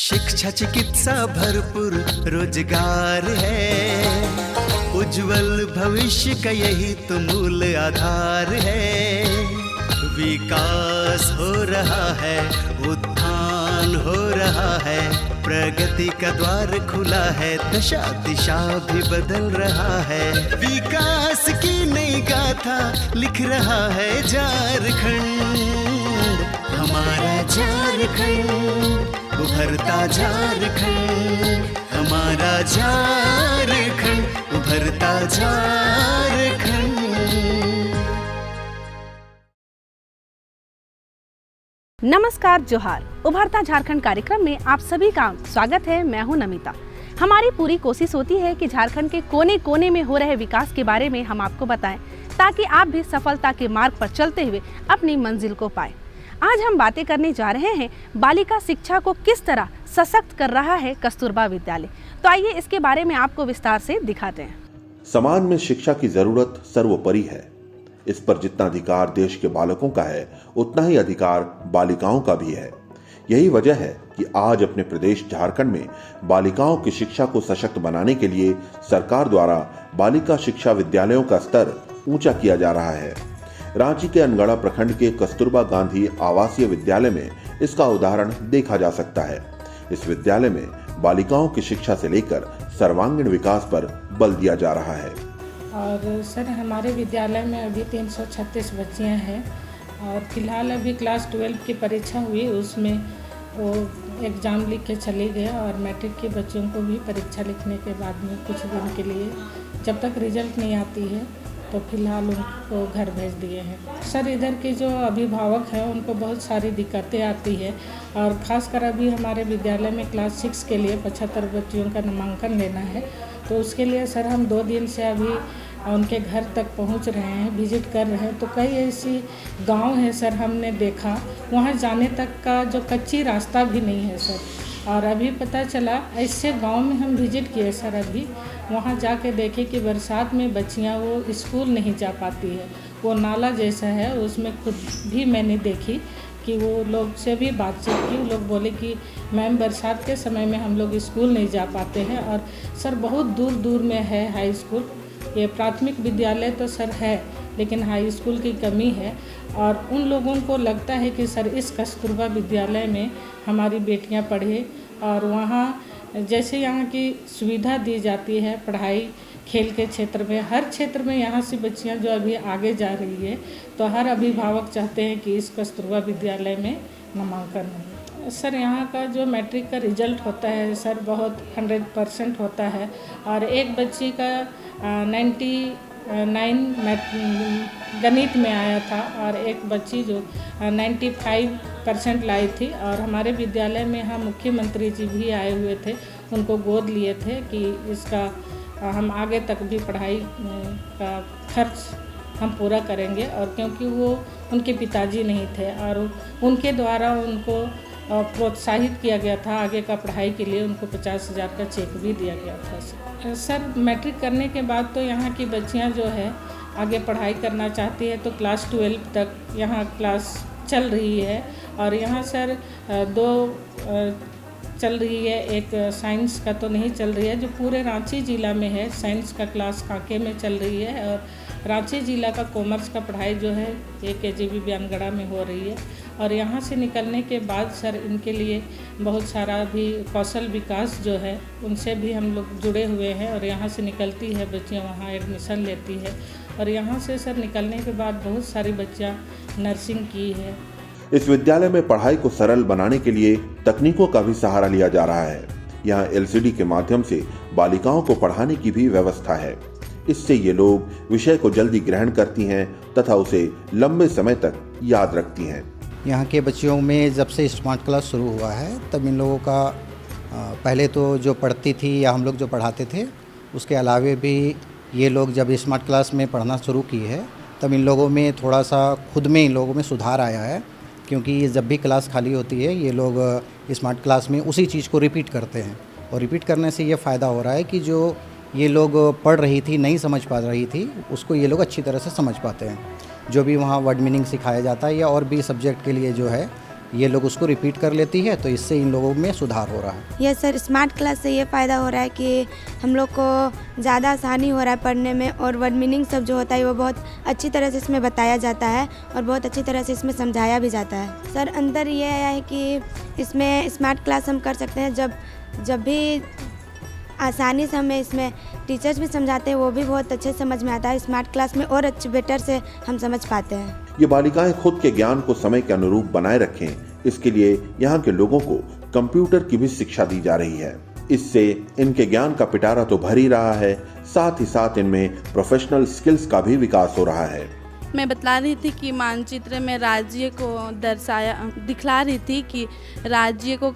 शिक्षा चिकित्सा भरपूर रोजगार है, उज्जवल भविष्य का यही तो मूल आधार है। विकास हो रहा है, उत्थान हो रहा है, प्रगति का द्वार खुला है, दशा दिशा भी बदल रहा है। विकास की नई गाथा लिख रहा है झारखंड, हमारा झारखंड, उभरता झारखंड, हमारा झारखंड, उभरता झारखंड। नमस्कार, जोहार। उभरता झारखंड कार्यक्रम में आप सभी का स्वागत है। मैं हूं नमिता। हमारी पूरी कोशिश होती है कि झारखंड के कोने कोने में हो रहे विकास के बारे में हम आपको बताएं, ताकि आप भी सफलता के मार्ग पर चलते हुए अपनी मंजिल को पाएं। आज हम बातें करने जा रहे हैं बालिका शिक्षा को किस तरह सशक्त कर रहा है कस्तूरबा विद्यालय। तो आइए इसके बारे में आपको विस्तार से दिखाते हैं। समाज में शिक्षा की जरूरत सर्वोपरि है। इस पर जितना अधिकार देश के बालकों का है, उतना ही अधिकार बालिकाओं का भी है। यही वजह है कि आज अपने प्रदेश झारखंड में बालिकाओं की शिक्षा को सशक्त बनाने के लिए सरकार द्वारा बालिका शिक्षा विद्यालयों का स्तर ऊंचा किया जा रहा है। रांची के अनगढ़ा प्रखंड के कस्तूरबा गांधी आवासीय विद्यालय में इसका उदाहरण देखा जा सकता है। इस विद्यालय में बालिकाओं की शिक्षा से लेकर सर्वांगीण विकास पर बल दिया जा रहा है। और सर, हमारे विद्यालय में अभी 336 बच्चियां हैं और फिलहाल अभी क्लास 12 की परीक्षा हुई, उसमें वो एग्ज़ाम लिख के चले गए और मैट्रिक के बच्चों को भी परीक्षा लिखने के बाद में कुछ दिन के लिए, जब तक रिजल्ट नहीं आती है तो फिलहाल उनको घर भेज दिए हैं। सर, इधर के जो अभिभावक हैं उनको बहुत सारी दिक्कतें आती है और ख़ासकर अभी हमारे विद्यालय में क्लास 6 के लिए 75 बच्चियों का नामांकन लेना है, तो उसके लिए सर हम 2 दिन से अभी उनके घर तक पहुंच रहे हैं, विजिट कर रहे हैं। तो कई ऐसी गांव है सर, हमने देखा वहां जाने तक का जो कच्ची रास्ता भी नहीं है सर। और अभी पता चला ऐसे गांव में हम विजिट किए सर, अभी वहां जाके देखे कि बरसात में बच्चियां वो स्कूल नहीं जा पाती है। वो नाला जैसा है, उसमें खुद भी मैंने देखी कि वो लोग से भी बातचीत की, वो लोग बोले कि मैम बरसात के समय में हम लोग स्कूल नहीं जा पाते हैं। और सर बहुत दूर दूर में है हाई स्कूल, ये प्राथमिक विद्यालय तो सर है, लेकिन हाई स्कूल की कमी है। और उन लोगों को लगता है कि सर इस कस्तूरबा विद्यालय में हमारी बेटियां पढ़े और वहाँ जैसे यहाँ की सुविधा दी जाती है पढ़ाई, खेल के क्षेत्र में, हर क्षेत्र में यहाँ से बच्चियाँ जो अभी आगे जा रही है, तो हर अभिभावक चाहते हैं कि इस कस्तूरबा विद्यालय में नामांकन हो। सर, यहाँ का जो मैट्रिक का रिजल्ट होता है सर बहुत 100% होता है और एक बच्ची का 99 गणित में आया था और एक बच्ची जो 95% लाई थी। और हमारे विद्यालय में यहाँ मुख्यमंत्री जी भी आए हुए थे, उनको गोद लिए थे कि इसका हम आगे तक भी पढ़ाई का खर्च हम पूरा करेंगे। और क्योंकि वो उनके पिताजी नहीं थे और उनके द्वारा उनको प्रोत्साहित किया गया था आगे का पढ़ाई के लिए, उनको 50,000 का चेक भी दिया गया था। सर, मैट्रिक करने के बाद तो यहाँ की बच्चियाँ जो है आगे पढ़ाई करना चाहती है, तो क्लास 12 तक यहाँ क्लास चल रही है। और यहाँ सर 2 चल रही है, एक साइंस का तो नहीं चल रही है, जो पूरे रांची ज़िला में है। साइंस का क्लास कांके में चल रही है और रांची ज़िला का कॉमर्स का पढ़ाई जो है ये KJV ब्यानगढ़ा में हो रही है। और यहाँ से निकलने के बाद सर इनके लिए बहुत सारा भी कौशल विकास जो है उनसे भी हम लोग जुड़े हुए हैं। और यहाँ से निकलती है बच्चियाँ, वहाँ एडमिशन लेती है और यहाँ से सर निकलने के बाद बहुत सारी बच्चियाँ नर्सिंग की है। इस विद्यालय में पढ़ाई को सरल बनाने के लिए तकनीकों का भी सहारा लिया जा रहा है। यहाँ LCD के माध्यम से बालिकाओं को पढ़ाने की भी व्यवस्था है। इससे ये लोग विषय को जल्दी ग्रहण करती हैं तथा उसे लंबे समय तक याद रखती हैं। यहाँ के बच्चियों में जब से स्मार्ट क्लास शुरू हुआ है, तब इन लोगों का पहले तो जो पढ़ती थी या हम लोग जो पढ़ाते थे, उसके अलावे भी ये लोग जब स्मार्ट क्लास में पढ़ना शुरू की है, तब इन लोगों में थोड़ा सा खुद में इन लोगों में सुधार आया है। क्योंकि जब भी क्लास खाली होती है, ये लोग स्मार्ट क्लास में उसी चीज़ को रिपीट करते हैं और रिपीट करने से ये फ़ायदा हो रहा है कि जो ये लोग पढ़ रही थी, नहीं समझ पा रही थी, उसको ये लोग अच्छी तरह से समझ पाते हैं। जो भी वहाँ वर्ड मीनिंग सिखाया जाता है या और भी सब्जेक्ट के लिए जो है ये लोग उसको रिपीट कर लेती है, तो इससे इन लोगों में सुधार हो रहा है। यस सर, स्मार्ट क्लास से ये फ़ायदा हो रहा है कि हम लोग को ज़्यादा आसानी हो रहा है पढ़ने में, और वर्ड मीनिंग सब जो होता है वो बहुत अच्छी तरह से इसमें बताया जाता है और बहुत अच्छी तरह से इसमें समझाया भी जाता है। सर अंदर ये आया है कि इसमें स्मार्ट क्लास हम कर सकते हैं जब भी आसानी से हमें इसमें टीचर्स भी समझाते हैं, वो भी बहुत अच्छे समझ में आता है। स्मार्ट क्लास में और अच्छे बेटर से हम समझ पाते हैं। ये बालिकाएं खुद के ज्ञान को समय के अनुरूप बनाए रखें, इसके लिए यहाँ के लोगों को कंप्यूटर की भी शिक्षा दी जा रही है। इससे इनके ज्ञान का पिटारा तो भर ही रहा है, साथ ही साथ इनमें प्रोफेशनल स्किल्स का भी विकास हो रहा है। मैं बता रही थी कि मानचित्र में राज्य को दिखला रही थी कि राज्य को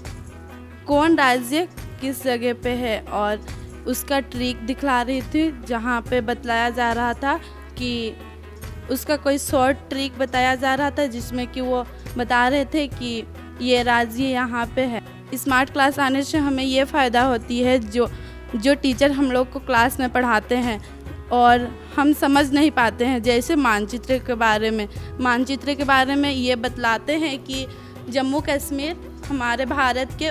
कौन राज्य किस जगह पे है, और उसका ट्रिक दिखला रही थी, जहाँ पे बतलाया जा रहा था कि उसका कोई शॉर्ट ट्रिक बताया जा रहा था, जिसमें कि वो बता रहे थे कि ये राज्य यहाँ पे है। स्मार्ट क्लास आने से हमें ये फ़ायदा होती है, जो टीचर हम लोग को क्लास में पढ़ाते हैं और हम समझ नहीं पाते हैं, जैसे मानचित्र के बारे में ये बतलाते हैं कि जम्मू कश्मीर हमारे भारत के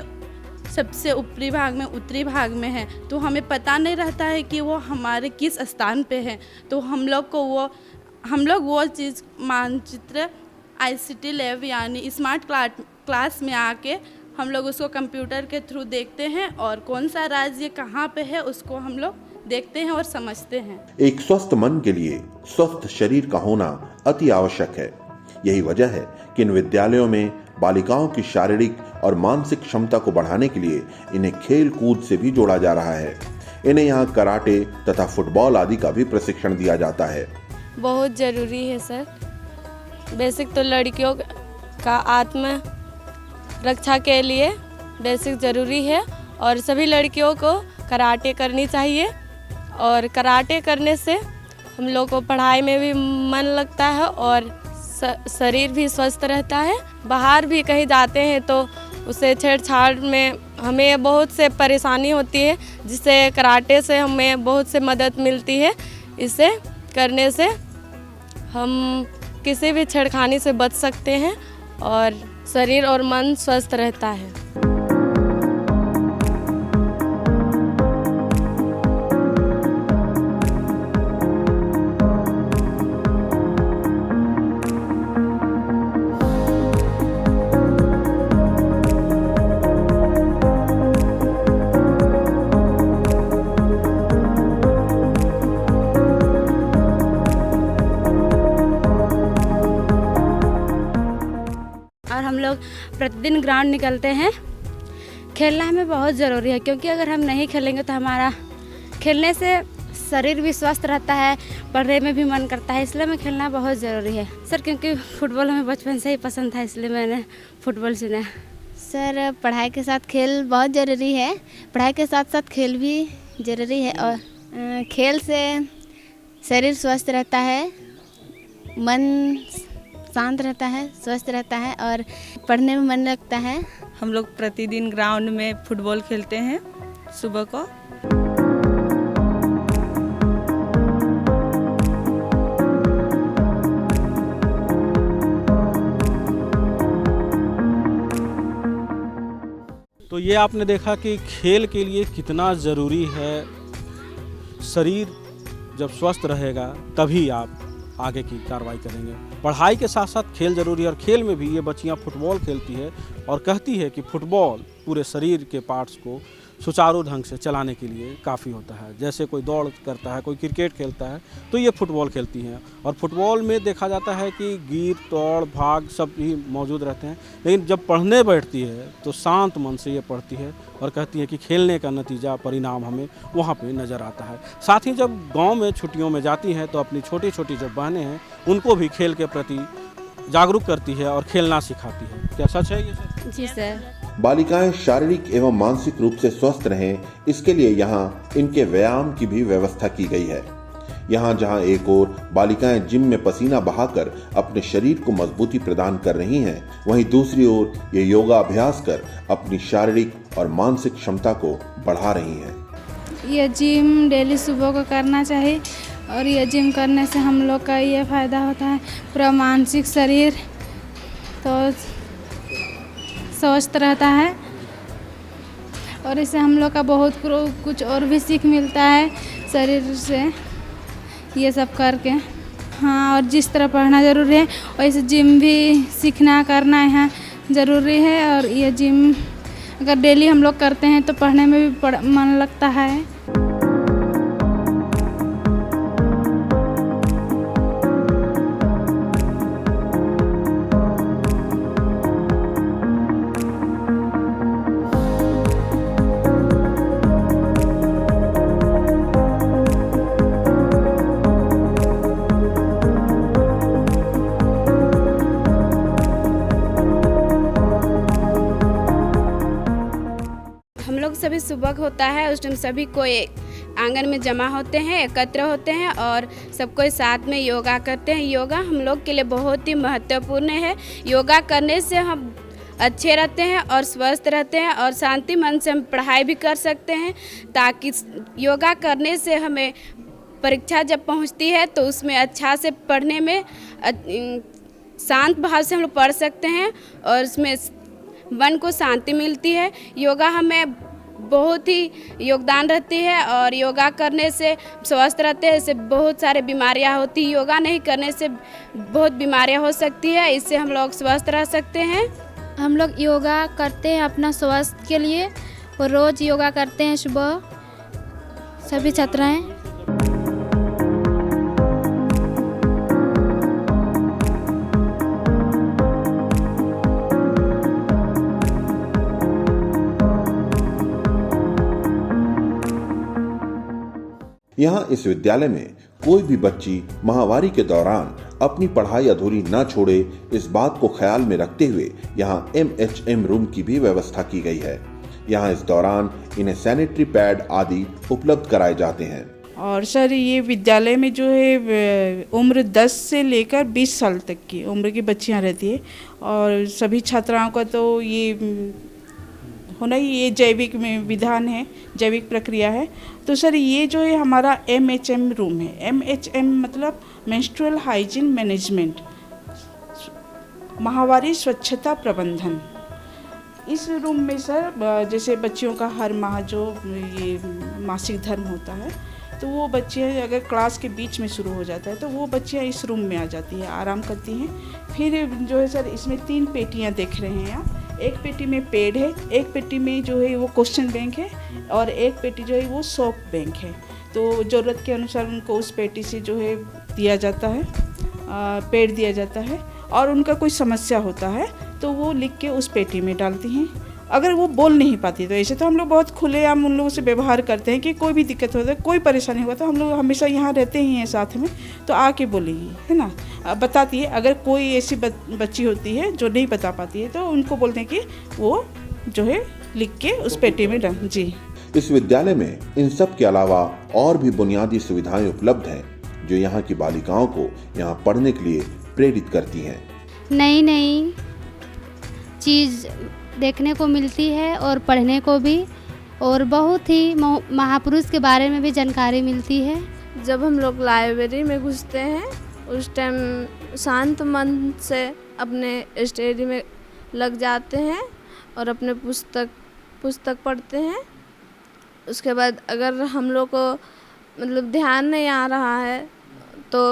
सबसे ऊपरी भाग में, उत्तरी भाग में है, तो हमें पता नहीं रहता है कि वो हमारे किस स्थान पे है। तो हम लोग वो चीज़ मानचित्र ICT लैब यानी स्मार्ट क्लास में आके हम लोग उसको कंप्यूटर के थ्रू देखते हैं, और कौन सा राज्य कहाँ पे है उसको हम लोग देखते हैं और समझते हैं। एक स्वस्थ मन के लिए स्वस्थ शरीर का होना अति आवश्यक है। यही वजह है कि इन विद्यालयों में बालिकाओं की शारीरिक और मानसिक क्षमता को बढ़ाने के लिए इन्हें खेल कूद से भी जोड़ा जा रहा है। इन्हें यहाँ कराटे तथा फुटबॉल आदि का भी प्रशिक्षण दिया जाता है। बहुत ज़रूरी है सर। बेसिक तो लड़कियों का आत्म रक्षा के लिए बेसिक ज़रूरी है, और सभी लड़कियों को कराटे करनी चाहिए, और कराटे करने से हम लोग को पढ़ाई में भी मन लगता है और शरीर भी स्वस्थ रहता है। बाहर भी कहीं जाते हैं तो उसे छेड़छाड़ में हमें बहुत से परेशानी होती है, जिससे कराटे से हमें बहुत से मदद मिलती है। इसे करने से हम किसी भी छेड़खानी से बच सकते हैं और शरीर और मन स्वस्थ रहता है। और हम लोग प्रतिदिन ग्राउंड निकलते हैं। खेलना हमें बहुत ज़रूरी है, क्योंकि अगर हम नहीं खेलेंगे तो हमारा खेलने से शरीर भी स्वस्थ रहता है, पढ़ने में भी मन करता है, इसलिए हमें खेलना बहुत ज़रूरी है सर। क्योंकि फुटबॉल हमें बचपन से ही पसंद था, इसलिए मैंने फुटबॉल चुना। सर पढ़ाई के साथ खेल बहुत ज़रूरी है, पढ़ाई के साथ साथ खेल भी ज़रूरी है, और खेल से शरीर स्वस्थ रहता है, मन शांत रहता है, स्वस्थ रहता है, और पढ़ने में मन लगता है। हम लोग प्रतिदिन ग्राउंड में फुटबॉल खेलते हैं सुबह को। तो ये आपने देखा कि खेल के लिए कितना ज़रूरी है। शरीर जब स्वस्थ रहेगा तभी आप आगे की कार्रवाई करेंगे। पढ़ाई के साथ साथ खेल जरूरी है, और खेल में भी ये बच्चियां फुटबॉल खेलती है और कहती है कि फुटबॉल पूरे शरीर के पार्ट्स को सुचारू ढंग से चलाने के लिए काफ़ी होता है। जैसे कोई दौड़ करता है, कोई क्रिकेट खेलता है, तो ये फुटबॉल खेलती हैं। और फुटबॉल में देखा जाता है कि गिर तोड़ भाग सब ही मौजूद रहते हैं, लेकिन जब पढ़ने बैठती है तो शांत मन से ये पढ़ती है और कहती है कि खेलने का नतीजा परिणाम हमें वहाँ पे नज़र आता है। साथ ही जब गांव में छुट्टियों में जाती हैं तो अपनी छोटी छोटी जो बहनें हैं उनको भी खेल के प्रति जागरूक करती है और खेलना सिखाती है। क्या सच है ये सर? जी सर। बालिकाएं शारीरिक एवं मानसिक रूप से स्वस्थ रहें, इसके लिए यहाँ इनके व्यायाम की भी व्यवस्था की गई है। यहाँ जहाँ एक ओर बालिकाएं जिम में पसीना बहाकर अपने शरीर को मजबूती प्रदान कर रही हैं, वहीं दूसरी ओर ये योगा अभ्यास कर अपनी शारीरिक और मानसिक क्षमता को बढ़ा रही हैं। ये जिम डेली सुबह को करना चाहिए, और ये जिम करने से हम लोग का ये फ़ायदा होता है, पूरा मानसिक शरीर तो स्वस्थ रहता है और इससे हम लोग का बहुत कुछ और भी सीख मिलता है शरीर से ये सब करके। हाँ, और जिस तरह पढ़ना ज़रूरी है वैसे जिम भी सीखना करना यहाँ ज़रूरी है। और ये जिम अगर डेली हम लोग करते हैं तो पढ़ने में भी मन लगता है। सभी सुबह होता है, उस टाइम सभी कोई आंगन में जमा होते हैं, एकत्र होते हैं और सब कोई साथ में योगा करते हैं। योगा हम लोग के लिए बहुत ही महत्वपूर्ण है। योगा करने से हम अच्छे रहते हैं और स्वस्थ रहते हैं और शांति मन से हम पढ़ाई भी कर सकते हैं, ताकि योगा करने से हमें परीक्षा जब पहुंचती है तो उसमें अच्छा से पढ़ने में शांत भाव से हम लोग पढ़ सकते हैं और उसमें मन को शांति मिलती है। योगा हमें बहुत ही योगदान रहती है और योगा करने से स्वस्थ रहते हैं। इससे बहुत सारे बीमारियां होती, योगा नहीं करने से बहुत बीमारियां हो सकती है, इससे हम लोग स्वस्थ रह सकते हैं। हम लोग योगा करते हैं अपना स्वास्थ्य के लिए और रोज़ योगा करते हैं सुबह सभी छात्राएं। यहाँ इस विद्यालय में कोई भी बच्ची महावारी के दौरान अपनी पढ़ाई अधूरी न छोड़े, इस बात को ख्याल में रखते हुए यहाँ MHM रूम की भी व्यवस्था की गई है। यहाँ इस दौरान इन्हें सैनिटरी पैड आदि उपलब्ध कराए जाते हैं। और सर ये विद्यालय में जो है उम्र 10 से लेकर 20 साल तक की उम्र की बच्चियाँ रहती है और सभी छात्राओं का तो ये होना ही, ये जैविक में विधान है, जैविक प्रक्रिया है। तो सर ये जो है हमारा MHM रूम है। MHM मतलब मेंस्ट्रुअल हाइजीन मैनेजमेंट, माहवारी स्वच्छता प्रबंधन। इस रूम में सर जैसे बच्चियों का हर माह जो ये मासिक धर्म होता है तो वो बच्चियाँ अगर क्लास के बीच में शुरू हो जाता है तो वो बच्चियाँ इस रूम में आ जाती है, आराम करती हैं। फिर जो है सर इसमें 3 पेटियाँ देख रहे हैं आप। एक पेटी में पेड है, एक पेटी में जो है वो क्वेश्चन बैंक है और एक पेटी जो है वो सोप बैंक है। तो ज़रूरत के अनुसार उनको उस पेटी से जो है दिया जाता है, पेड दिया जाता है और उनका कोई समस्या होता है तो वो लिख के उस पेटी में डालती हैं। अगर वो बोल नहीं पाती तो ऐसे तो हम लोग बहुत खुलेआम उन लोगों से व्यवहार करते हैं कि कोई भी दिक्कत होता है, कोई परेशानी हुआ तो हम लोग हमेशा यहाँ रहते ही हैं साथ में, तो आके बोलेगी, है ना, बताती है। अगर कोई ऐसी बच्ची होती है जो नहीं बता पाती है तो उनको बोलते हैं कि वो जो है लिख के उस पेटी में डाल। जी, इस विद्यालय में इन सब के अलावा और भी बुनियादी सुविधाएं उपलब्ध हैं जो यहाँ की बालिकाओं को यहाँ पढ़ने के लिए प्रेरित करती हैं। नई नई चीज़ देखने को मिलती है और पढ़ने को भी, और बहुत ही महापुरुष के बारे में भी जानकारी मिलती है। जब हम लोग लाइब्रेरी में घुसते हैं उस टाइम शांत मन से अपने स्टडी में लग जाते हैं और अपने पुस्तक पढ़ते हैं। उसके बाद अगर हम लोग को मतलब ध्यान नहीं आ रहा है तो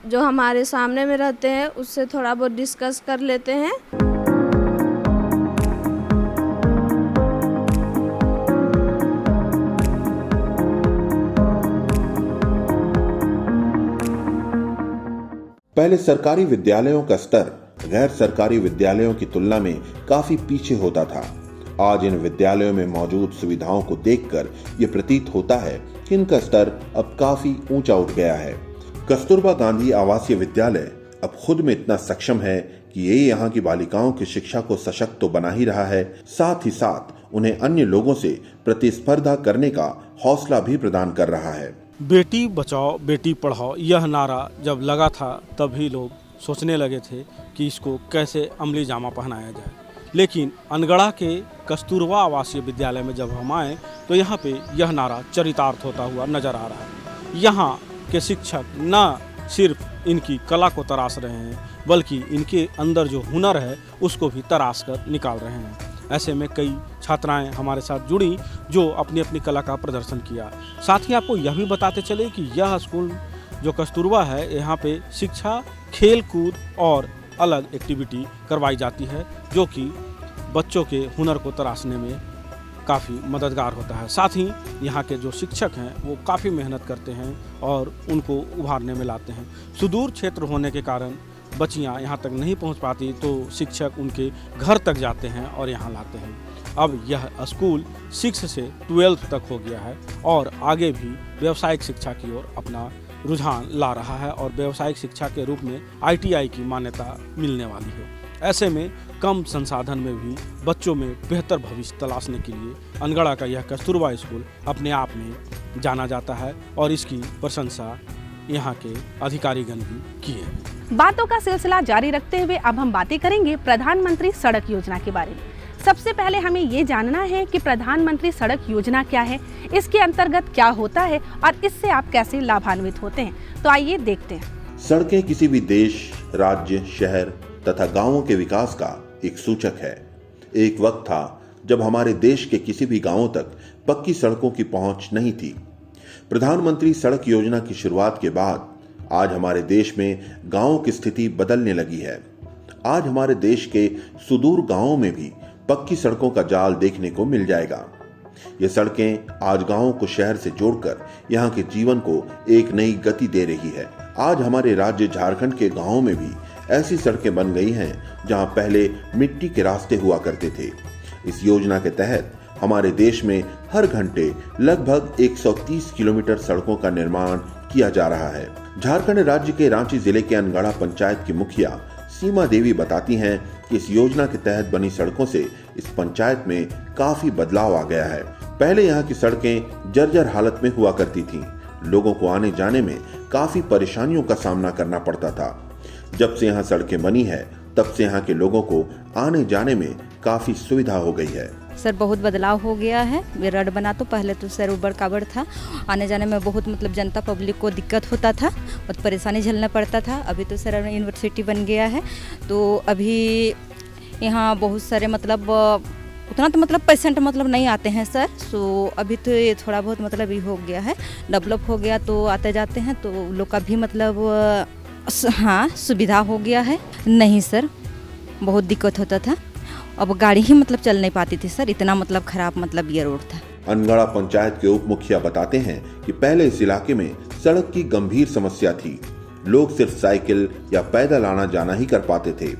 जो हमारे सामने में रहते हैं उससे थोड़ा बहुत डिस्कस कर लेते हैं। पहले सरकारी विद्यालयों का स्तर गैर सरकारी विद्यालयों की तुलना में काफी पीछे होता था। आज इन विद्यालयों में मौजूद सुविधाओं को देखकर ये प्रतीत होता है कि इनका स्तर अब काफी ऊंचा उठ गया है। कस्तूरबा गांधी आवासीय विद्यालय अब खुद में इतना सक्षम है कि ये यहाँ की बालिकाओं की शिक्षा को सशक्त तो बना ही रहा है, साथ ही साथ उन्हें अन्य लोगों से प्रतिस्पर्धा करने का हौसला भी प्रदान कर रहा है। बेटी बचाओ बेटी पढ़ाओ यह नारा जब लगा था तभी लोग सोचने लगे थे कि इसको कैसे अमली जामा पहनाया जाए, लेकिन अनगढ़ा के कस्तूरबा आवासीय विद्यालय में जब हम आए तो यहाँ पे यह नारा चरितार्थ होता हुआ नजर आ रहा है। यहाँ के शिक्षक न सिर्फ इनकी कला को तराश रहे हैं बल्कि इनके अंदर जो हुनर है उसको भी तराश कर निकाल रहे हैं। ऐसे में कई छात्राएं हमारे साथ जुड़ी जो अपनी अपनी कला का प्रदर्शन किया। साथ ही आपको यह भी बताते चले कि यह स्कूल जो कस्तूरबा है, यहाँ पे शिक्षा, खेल कूद और अलग एक्टिविटी करवाई जाती है, जो कि बच्चों के हुनर को तराशने में काफ़ी मददगार होता है। साथ ही यहाँ के जो शिक्षक हैं वो काफ़ी मेहनत करते हैं और उनको उभारने में लाते हैं। सुदूर क्षेत्र होने के कारण बच्चियाँ यहाँ तक नहीं पहुँच पाती तो शिक्षक उनके घर तक जाते हैं और यहाँ लाते हैं। अब यह स्कूल 6 से 12 तक हो गया है और आगे भी व्यावसायिक शिक्षा की ओर अपना रुझान ला रहा है और व्यावसायिक शिक्षा के रूप में ITI की मान्यता मिलने वाली है। ऐसे में कम संसाधन में भी बच्चों में बेहतर भविष्य तलाशने के लिए अनगढ़ा का यह कस्तूरबा स्कूल अपने आप में जाना जाता है और इसकी प्रशंसा यहाँ के अधिकारीगण भी किए हैं। बातों का सिलसिला जारी रखते हुए अब हम बातें करेंगे प्रधानमंत्री सड़क योजना के बारे में। सबसे पहले हमें ये जानना है कि प्रधानमंत्री सड़क योजना क्या है, इसके अंतर्गत क्या होता है और इससे आप कैसे लाभान्वित होते हैं। तो आइए देखते हैं। सड़कें किसी भी देश, राज्य, शहर तथा गांवों के विकास का एक सूचक है। एक वक्त था जब हमारे देश के किसी भी गांवों तक पक्की सड़कों की पहुंच नहीं थी। प्रधानमंत्री सड़क योजना की शुरुआत के बाद आज हमारे देश में गांवों की स्थिति बदलने लगी है। आज हमारे देश के सुदूर गांवों में भी पक्की सड़कों का जाल देखने को मिल जाएगा। ये सड़कें आज गांवों को शहर से जोड़कर यहाँ के जीवन को एक नई गति दे रही है। आज हमारे राज्य झारखंड के गांवों में भी ऐसी सड़कें बन गई हैं जहां पहले मिट्टी के रास्ते हुआ करते थे। इस योजना के तहत हमारे देश में हर घंटे लगभग 130 किलोमीटर सड़कों का निर्माण किया जा रहा है। झारखंड राज्य के रांची जिले के अनगढ़ा पंचायत की मुखिया सीमा देवी बताती हैं कि इस योजना के तहत बनी सड़कों से इस पंचायत में काफी बदलाव आ गया है। पहले यहाँ की सड़कें जर्जर हालत में हुआ करती थीं। लोगों को आने जाने में काफी परेशानियों का सामना करना पड़ता था। जब से यहाँ सड़कें बनी है तब से यहाँ के लोगों को आने जाने में काफी सुविधा हो गई है। सर बहुत बदलाव हो गया है। ये रोड बना तो पहले तो सर उबड़ खाबड़ था, आने जाने में बहुत मतलब जनता पब्लिक को दिक्कत होता था, बहुत परेशानी झेलना पड़ता था। अभी तो सर यूनिवर्सिटी बन गया है तो अभी यहाँ बहुत सारे मतलब उतना तो मतलब पेशेंट मतलब नहीं आते हैं सर। सो अभी तो ये थोड़ा बहुत मतलब ये हो गया है, डेवलप हो गया तो आते जाते हैं तो लोग का भी मतलब हाँ सुविधा हो गया है। नहीं सर बहुत दिक्कत होता था, अब गाड़ी ही मतलब चल नहीं पाती थी सर, इतना मतलब खराब मतलब ये रोड था। अनगढ़ा पंचायत के उप मुखिया बताते हैं कि पहले इस इलाके में सड़क की गंभीर समस्या थी। लोग सिर्फ साइकिल या पैदल आना जाना ही कर पाते थे।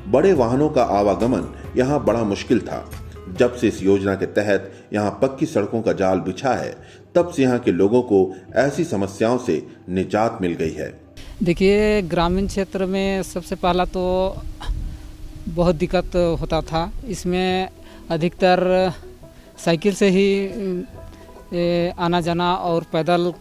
बड़े वाहनों का आवागमन यहाँ बड़ा मुश्किल था। जब से इस योजना के तहत यहाँ पक्की सड़कों का जाल बिछा है तब से यहाँ के लोगों को ऐसी समस्याओं से निजात मिल गई है। देखिए ग्रामीण क्षेत्र में सबसे पहला तो बहुत दिक्कत होता था। इसमें अधिकतर साइकिल से ही आना जाना और पैदल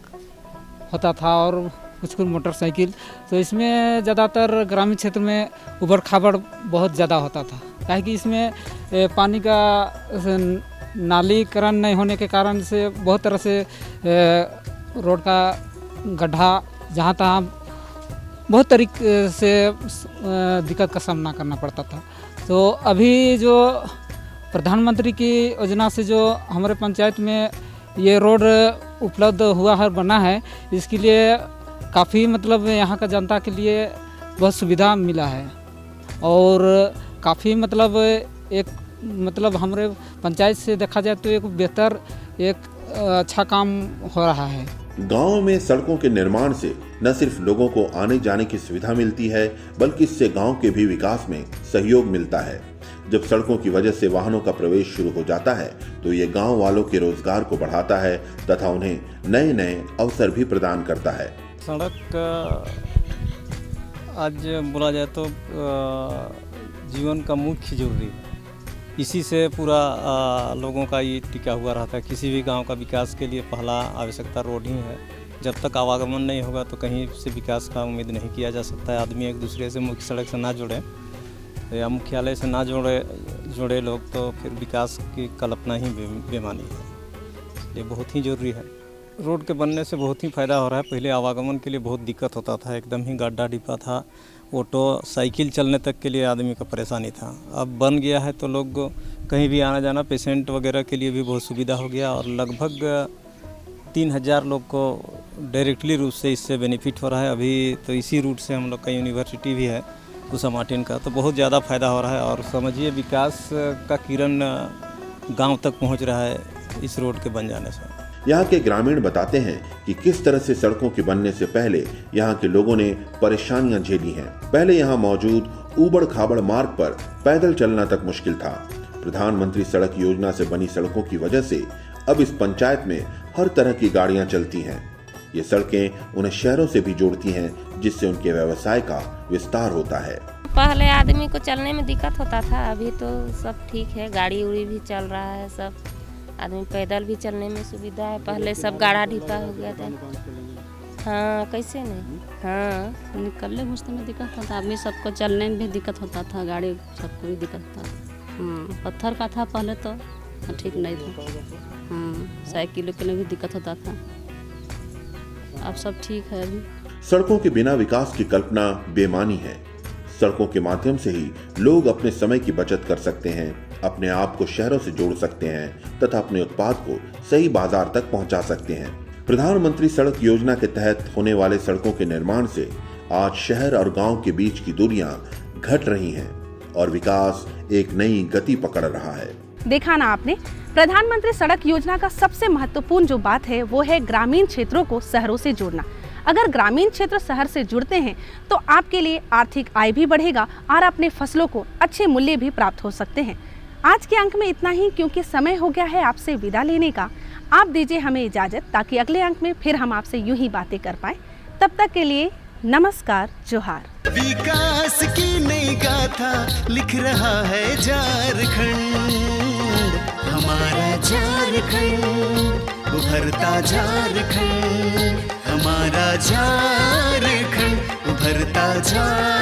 होता था और कुछ मोटरसाइकिल। तो इसमें ज़्यादातर ग्रामीण क्षेत्र में उबड़ खाबड़ बहुत ज़्यादा होता था, काहे कि इसमें पानी का नालीकरण नहीं होने के कारण से बहुत तरह से रोड का गड्ढा जहाँ तहाँ बहुत तरीके से दिक्कत का सामना करना पड़ता था। तो अभी जो प्रधानमंत्री की योजना से जो हमारे पंचायत में ये रोड उपलब्ध हुआ है, बना है, इसके लिए काफ़ी मतलब यहाँ का जनता के लिए बहुत सुविधा मिला है और काफ़ी मतलब एक मतलब हमारे पंचायत से देखा जाए तो एक बेहतर एक अच्छा काम हो रहा है। गाँव में सड़कों के निर्माण से न सिर्फ लोगों को आने जाने की सुविधा मिलती है बल्कि इससे गांव के भी विकास में सहयोग मिलता है। जब सड़कों की वजह से वाहनों का प्रवेश शुरू हो जाता है तो ये गांव वालों के रोजगार को बढ़ाता है तथा उन्हें नए नए अवसर भी प्रदान करता है। सड़क आज बोला जाए तो जीवन का मुख्य जरूरी है। इसी से पूरा लोगों का ये टिका हुआ रहता है। किसी भी गांव का विकास के लिए पहला आवश्यकता रोड ही है। जब तक आवागमन नहीं होगा तो कहीं से विकास का उम्मीद नहीं किया जा सकता है। आदमी एक दूसरे से मुख्य सड़क से ना जुड़े या मुख्यालय से ना जुड़े लोग तो फिर विकास की कल्पना ही बेमानी है। ये बहुत ही ज़रूरी है। रोड के बनने से बहुत ही फ़ायदा हो रहा है। पहले आवागमन के लिए बहुत दिक्कत होता था, एकदम ही गड्ढा डिपा था, ऑटो साइकिल चलने तक के लिए आदमी का परेशानी था। अब बन गया है तो लोग कहीं भी आना जाना पेशेंट वगैरह के लिए भी बहुत सुविधा हो गया और लगभग 3000 लोग को डायरेक्टली रूप से इससे बेनिफिट हो रहा है। अभी तो इसी रूट से हम लोग का यूनिवर्सिटी भी है उषा मार्टिन का, तो बहुत ज़्यादा फ़ायदा हो रहा है और समझिए विकास का किरण गांव तक पहुंच रहा है इस रोड के बन जाने से। यहाँ के ग्रामीण बताते हैं कि किस तरह से सड़कों के बनने से पहले यहाँ के लोगों ने परेशानियां झेली हैं। पहले यहाँ मौजूद ऊबड़ खाबड़ मार्ग पर पैदल चलना तक मुश्किल था। प्रधानमंत्री सड़क योजना से बनी सड़कों की वजह से अब इस पंचायत में हर तरह की गाड़ियां चलती हैं। ये सड़कें उन्हें शहरों से भी जोड़ती हैं, जिससे उनके व्यवसाय का विस्तार होता है। पहले आदमी को चलने में दिक्कत होता था, अभी तो सब ठीक है, गाड़ी उड़ी भी चल रहा है, सब आदमी पैदल भी चलने में सुविधा है। पहले सब गाड़ा ढीपा हो गया था। हाँ, कैसे नहीं, हाँ निकलने घुसने में दिक्कत होता था, आदमी सबको चलने में भी दिक्कत होता था, गाड़ी सबको भी दिक्कत होता था। पत्थर का था पहले तो ठीक नहीं था। साइकिलों के लिए भी दिक्कत होता था, अब सब ठीक है। अभी सड़कों के बिना विकास की कल्पना बेमानी है। सड़कों के माध्यम से ही लोग अपने समय की बचत कर सकते हैं, अपने आप को शहरों से जोड़ सकते हैं तथा अपने उत्पाद को सही बाजार तक पहुंचा सकते हैं। प्रधानमंत्री सड़क योजना के तहत होने वाले सड़कों के निर्माण से आज शहर और गांव के बीच की दूरियां घट रही हैं और विकास एक नई गति पकड़ रहा है। देखा ना आपने, प्रधानमंत्री सड़क योजना का सबसे महत्वपूर्ण जो बात है वो है ग्रामीण क्षेत्रों को शहरों से जोड़ना। अगर ग्रामीण क्षेत्र शहर से जुड़ते हैं तो आपके लिए आर्थिक आय भी बढ़ेगा और अपने फसलों को अच्छे मूल्य भी प्राप्त हो सकते हैं। आज के अंक में इतना ही, क्योंकि समय हो गया है आपसे विदा लेने का। आप दीजिए हमें इजाजत, ताकि अगले अंक में फिर हम आपसे यूं ही बातें कर पाए। तब तक के लिए नमस्कार, जोहार। विकास की नई गाथा लिख रहा है झारखंड, हमारा झारखंड, उभरता झारखंड, हमारा झारखंड, उभरता झारखंड।